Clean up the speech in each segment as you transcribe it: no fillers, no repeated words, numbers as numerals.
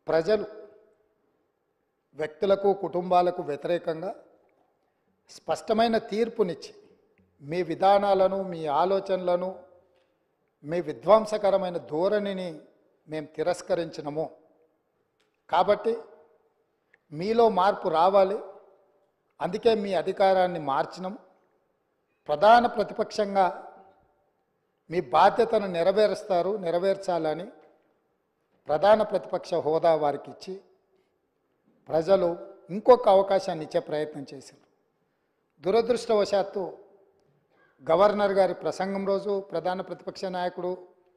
ప్రజలు వ్యక్తులకు కుటుంబాలకు వ్యతిరేకంగా స్పష్టమైన తీర్పునిచ్చి మీ విధానాలను మీ ఆలోచనలను మీ విధ్వంసకరమైన ధోరణిని మేము తిరస్కరించినము కాబట్టి మీలో మార్పు రావాలి అందుకే మీ అధికారాన్ని మార్చినాము ప్రధాన ప్రతిపక్షంగా మీ బాధ్యతను నెరవేర్చాలని ప్రధాన ప్రతిపక్ష హోదా వారికి ఇచ్చి ప్రజలు ఇంకొక అవకాశాన్ని ఇచ్చే ప్రయత్నం చేశారు దురదృష్టవశాత్తు గవర్నర్ గారి ప్రసంగం రోజు ప్రధాన ప్రతిపక్ష నాయకుడు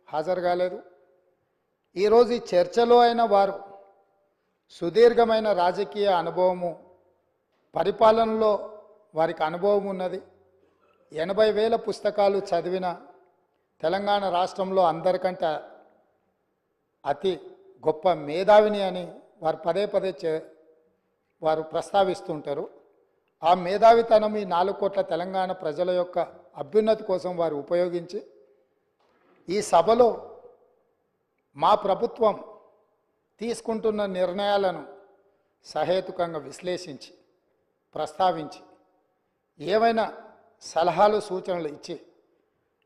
హాజరు కాలేదు ఈరోజు ఈ చర్చలో అయిన వారు సుదీర్ఘమైన రాజకీయ అనుభవము పరిపాలనలో వారికి అనుభవం ఉన్నది 80,000 పుస్తకాలు చదివిన తెలంగాణ రాష్ట్రంలో అందరికంటే అతి గొప్ప మేధావిని అని వారు పదే వారు ప్రస్తావిస్తుంటారు ఆ మేధావితనం ఈ 4 కోట్ల తెలంగాణ ప్రజల యొక్క అభ్యున్నతి కోసం వారు ఉపయోగించి ఈ సభలో మా ప్రభుత్వం తీసుకుంటున్న నిర్ణయాలను సహేతుకంగా విశ్లేషించి ప్రస్తావించి ఏవైనా సలహాలు సూచనలు ఇచ్చి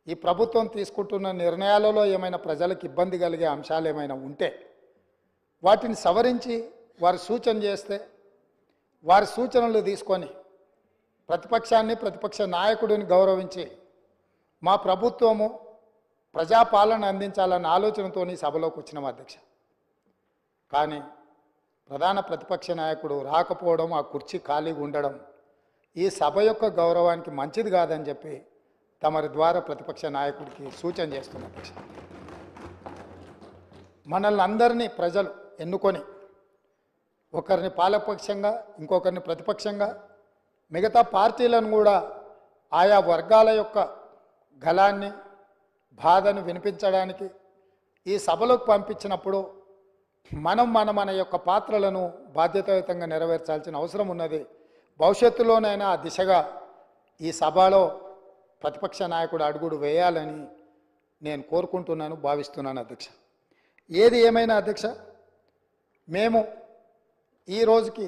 ఈ ప్రభుత్వం తీసుకుంటున్న నిర్ణయాలలో ఏమైనా ప్రజలకు ఇబ్బంది కలిగే అంశాలు ఏమైనా ఉంటే వాటిని సవరించి వారు సూచన చేస్తే వారి సూచనలు తీసుకొని ప్రతిపక్షాన్ని ప్రతిపక్ష నాయకుడిని గౌరవించి మా ప్రభుత్వము ప్రజాపాలన అందించాలన్న ఆలోచనతో సభలోకి వచ్చినాం అధ్యక్ష కానీ ప్రధాన ప్రతిపక్ష నాయకుడు రాకపోవడం ఆ కుర్చీ ఖాళీగా ఉండడం ఈ సభ యొక్క గౌరవానికి మంచిది కాదని చెప్పి తమరి ద్వారా ప్రతిపక్ష నాయకుడికి సూచన చేస్తున్నారు అధ్యక్ష మనల్ని అందరినీ ప్రజలు ఎన్నుకొని ఒకరిని పాలకపక్షంగా ఇంకొకరిని ప్రతిపక్షంగా మిగతా పార్టీలను కూడా ఆయా వర్గాల యొక్క గళాన్ని బాధను వినిపించడానికి ఈ సభలోకి పంపించినప్పుడు మన యొక్క పాత్రలను బాధ్యతాయుతంగా నెరవేర్చాల్సిన అవసరం ఉన్నది భవిష్యత్తులోనైనా ఆ దిశగా ఈ సభలో ప్రతిపక్ష నాయకుడు అడుగుడు వేయాలని నేను కోరుకుంటున్నాను భావిస్తున్నాను అధ్యక్ష ఏది ఏమైనా అధ్యక్ష మేము ఈ రోజుకి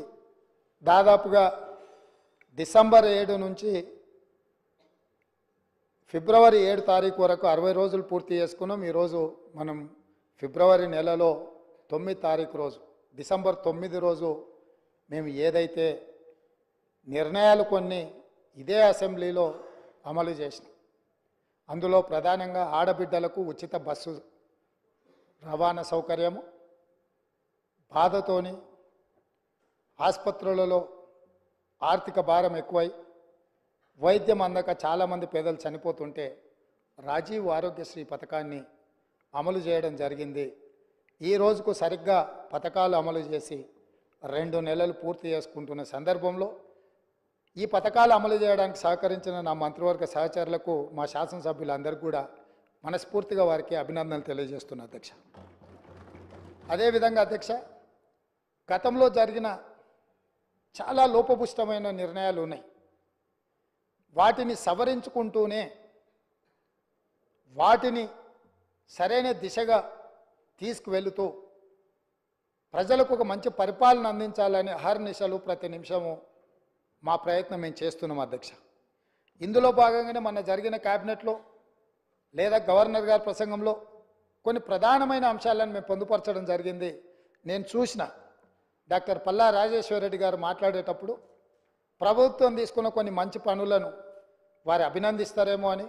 దాదాపుగా డిసెంబర్ 7 నుంచి ఫిబ్రవరి 7 తారీఖు వరకు 60 రోజులు పూర్తి చేసుకున్నాం ఈరోజు మనం ఫిబ్రవరి నెలలో 9 తారీఖు రోజు డిసెంబర్ 9 రోజు మేము ఏదైతే నిర్ణయాలు కొన్ని ఇదే అసెంబ్లీలో అమలు చేసినాం అందులో ప్రధానంగా ఆడబిడ్డలకు ఉచిత బస్సు రవాణా సౌకర్యము బాధతోని ఆసుపత్రులలో ఆర్థిక భారం ఎక్కువై వైద్యం అందక చాలామంది పేదలు చనిపోతుంటే రాజీవ్ ఆరోగ్యశ్రీ పథకాన్ని అమలు చేయడం జరిగింది ఈ రోజుకు సరిగ్గా పథకాలు అమలు చేసి 2 నెలలు పూర్తి చేసుకుంటున్న సందర్భంలో ఈ పథకాలు అమలు చేయడానికి సహకరించిన నా మంత్రివర్గ సహచరులకు మా శాసనసభ్యులందరికీ కూడా మనస్ఫూర్తిగా వారికి అభినందనలు తెలియజేస్తున్నా అధ్యక్ష అదేవిధంగా అధ్యక్ష గతంలో జరిగిన చాలా లోపభూష్టమైన నిర్ణయాలు ఉన్నాయి వాటిని సవరించుకుంటూనే వాటిని సరైన దిశగా తీసుకువెళుతూ ప్రజలకు ఒక మంచి పరిపాలన అందించాలని అహర్నిశలు ప్రతి నిమిషము మా ప్రయత్నం మేము చేస్తున్నాం అధ్యక్ష ఇందులో భాగంగానే మొన్న జరిగిన క్యాబినెట్లో లేదా గవర్నర్ గారి ప్రసంగంలో కొన్ని ప్రధానమైన అంశాలను మేము పొందుపరచడం జరిగింది నేను చూసిన డాక్టర్ పల్లా రాజేశ్వరరెడ్డి గారు మాట్లాడేటప్పుడు ప్రభుత్వం తీసుకున్న కొన్ని మంచి పనులను వారు అభినందిస్తారేమో అని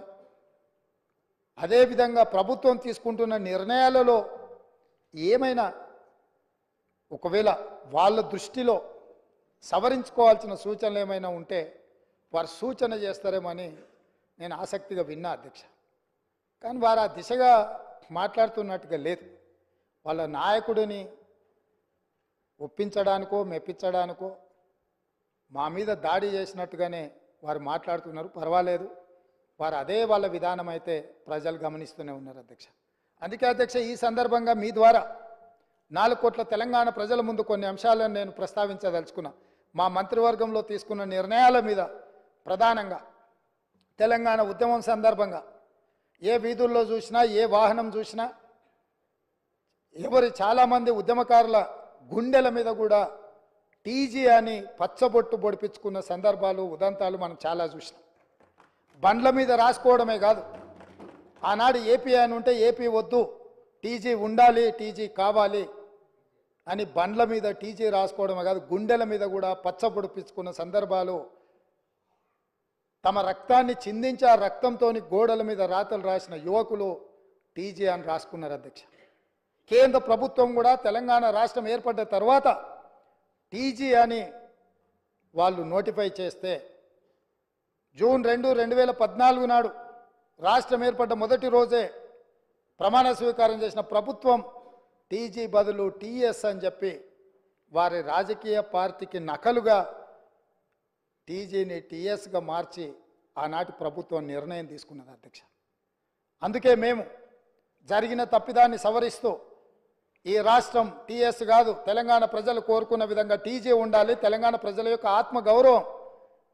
అదేవిధంగా ప్రభుత్వం తీసుకుంటున్న నిర్ణయాలలో ఏమైనా ఒకవేళ వాళ్ళ దృష్టిలో సవరించుకోవాల్సిన సూచనలు ఏమైనా ఉంటే వారు సూచన చేస్తారేమో అని నేను ఆసక్తిగా విన్నా అధ్యక్ష కానీ వారు ఆ దిశగా మాట్లాడుతున్నట్టుగా లేదు వాళ్ళ నాయకుడిని ఒప్పించడానికో మెప్పించడానికో మా మీద దాడి చేసినట్టుగానే వారు మాట్లాడుతున్నారు పర్వాలేదు వారు అదే వాళ్ళ విధానం అయితే ప్రజలు గమనిస్తూనే ఉన్నారు అధ్యక్ష అందుకే అధ్యక్ష ఈ సందర్భంగా మీ ద్వారా 4 కోట్ల తెలంగాణ ప్రజల ముందు కొన్ని అంశాలను నేను ప్రస్తావించదలుచుకున్నా మా మంత్రివర్గంలో తీసుకున్న నిర్ణయాల మీద ప్రధానంగా తెలంగాణ ఉద్యమం సందర్భంగా ఏ వీధుల్లో చూసినా ఏ వాహనం చూసినా చాలామంది ఉద్యమకారుల గుండెల మీద కూడా టీజీ అని పచ్చబొట్టు పొడిపించుకున్న సందర్భాలు ఉదంతాలు మనం చాలా చూసినాం. బండ్ల మీద రాసుకోవడమే కాదు, ఆనాడు ఏపీ అని ఉంటే ఏపీ వద్దు, టీజీ ఉండాలి, టీజీ కావాలి అని బండ్ల మీద టీజీ రాసుకోవడమే కాదు, గుండెల మీద కూడా పచ్చ పొడిపించుకున్న సందర్భాలు, తమ రక్తాన్ని చిందించి ఆ రక్తంతో గోడల మీద రాతలు రాసిన యువకులు టీజీ అని రాసుకున్నారు అధ్యక్ష. కేంద్ర ప్రభుత్వం కూడా తెలంగాణ రాష్ట్రం ఏర్పడ్డ తర్వాత టీజీ అని వాళ్ళు నోటిఫై చేస్తే జూన్ 2, 2014 నాడు రాష్ట్రం ఏర్పడ్డ మొదటి రోజే ప్రమాణ స్వీకారం చేసిన ప్రభుత్వం టీజీ బదులు టీఎస్ అని చెప్పి వారి రాజకీయ పార్టీకి నకలుగా టీజీని టీఎస్గా మార్చి ఆనాటి ప్రభుత్వం నిర్ణయం తీసుకున్నది అధ్యక్ష. అందుకే మేము జరిగిన తప్పిదాన్ని సవరిస్తూ ఈ రాష్ట్రం టీఎస్ కాదు, తెలంగాణ ప్రజలు కోరుకున్న విధంగా టీజీ ఉండాలి, తెలంగాణ ప్రజల యొక్క ఆత్మగౌరవం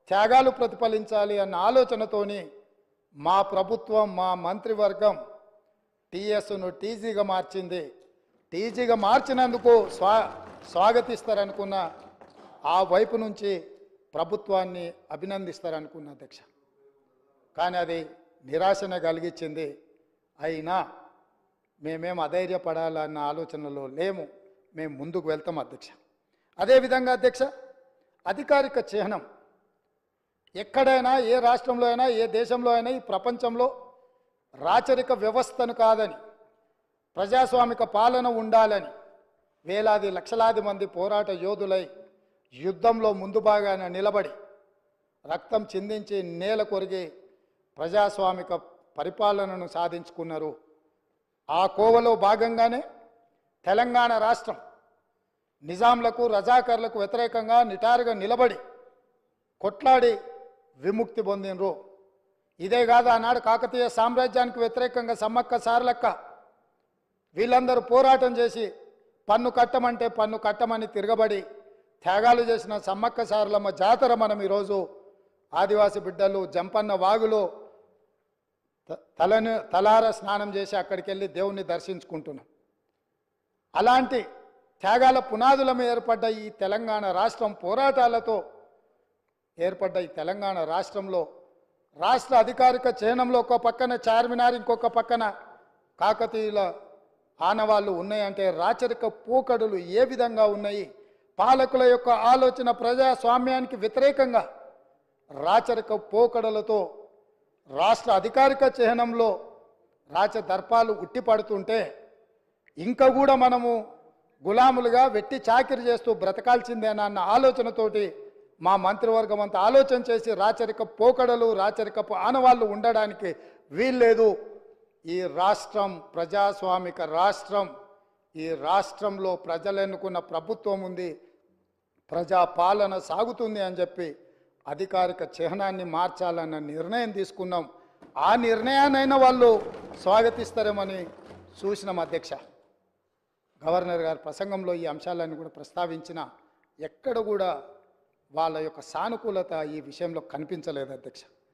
త్యాగాలు ప్రతిఫలించాలి అన్న ఆలోచనతోని మా ప్రభుత్వం, మా మంత్రివర్గం టీఎస్ను టీజీగా మార్చింది. టీజీగా మార్చినందుకు స్వాగతిస్తారనుకున్న ఆ వైపు నుంచి ప్రభుత్వాన్ని అభినందిస్తారనుకున్న అధ్యక్ష. కానీ అది నిరాశనే కలిగించింది. అయినా మేమేం అధైర్యపడాలన్న ఆలోచనలో లేము, మేము ముందుకు వెళ్తాం అధ్యక్ష. అదేవిధంగా అధ్యక్ష, అధికారిక చిహ్నం ఎక్కడైనా, ఏ రాష్ట్రంలో అయినా, ఏ దేశంలో అయినా, ఈ ప్రపంచంలో రాచరిక వ్యవస్థను కాదని, ప్రజాస్వామిక పాలన ఉండాలని వేలాది లక్షలాది మంది పోరాట యోధులై యుద్ధంలో ముందు భాగాన నిలబడి రక్తం చిందించి నేల కొరిగి ప్రజాస్వామిక పరిపాలనను సాధించుకున్నారు. ఆ కోవలో భాగంగానే తెలంగాణ రాష్ట్రం నిజాంలకు, రజాకర్లకు వ్యతిరేకంగా నిటారుగా నిలబడి కొట్లాడి విముక్తి పొందినరు. ఇదే కాదు, ఆనాడు కాకతీయ సామ్రాజ్యానికి వ్యతిరేకంగా సమ్మక్క సారలక్క వీళ్ళందరూ పోరాటం చేసి పన్ను కట్టమంటే పన్ను కట్టమని తిరగబడి త్యాగాలు చేసిన సమ్మక్క సారలమ్మ జాతర మనం ఈరోజు ఆదివాసి బిడ్డలు జంపన్న వాగులో తలార స్నానం చేసి అక్కడికి వెళ్ళి దేవుణ్ణి దర్శించుకుంటున్నాం. అలాంటి త్యాగాల పునాదుల మీద ఏర్పడ్డ ఈ తెలంగాణ రాష్ట్రం, పోరాటాలతో ఏర్పడ్డ ఈ తెలంగాణ రాష్ట్రంలో రాష్ట్ర అధికారిక చిహ్నంలో ఒక పక్కన చార్మినార్, ఇంకొక పక్కన కాకతీయుల ఆనవాళ్ళు ఉన్నాయంటే రాచరిక పోకడులు ఏ విధంగా ఉన్నాయి? పాలకుల యొక్క ఆలోచన ప్రజాస్వామ్యానికి వ్యతిరేకంగా రాచరిక పోకడలతో రాష్ట్ర అధికారిక చిహ్నంలో రాచదర్పాలు ఉట్టిపడుతుంటే ఇంకా కూడా మనము గులాములుగా వెట్టి చాకిరి చేస్తూ బ్రతకాల్సిందేనా అన్న ఆలోచనతోటి మా మంత్రివర్గం అంతా ఆలోచన చేసి రాచరిక పోకడలు, రాచరికపు ఆనవాళ్ళు ఉండడానికి వీల్లేదు. ఈ రాష్ట్రం ప్రజాస్వామిక రాష్ట్రం, ఈ రాష్ట్రంలో ప్రజలు ఎన్నుకున్న ప్రభుత్వం ఉంది, ప్రజాపాలన సాగుతుంది అని చెప్పి అధికారిక చిహ్నాన్ని మార్చాలన్న నిర్ణయం తీసుకున్నాం. ఆ నిర్ణయాన్నైనా వాళ్ళు స్వాగతిస్తారేమని చూసినాం అధ్యక్ష. గవర్నర్ గారి ప్రసంగంలో ఈ అంశాలన్నీ కూడా ప్రస్తావించిన ఎక్కడ కూడా వాళ్ళ యొక్క సానుకూలత ఈ విషయంలో కనిపించలేదు అధ్యక్ష.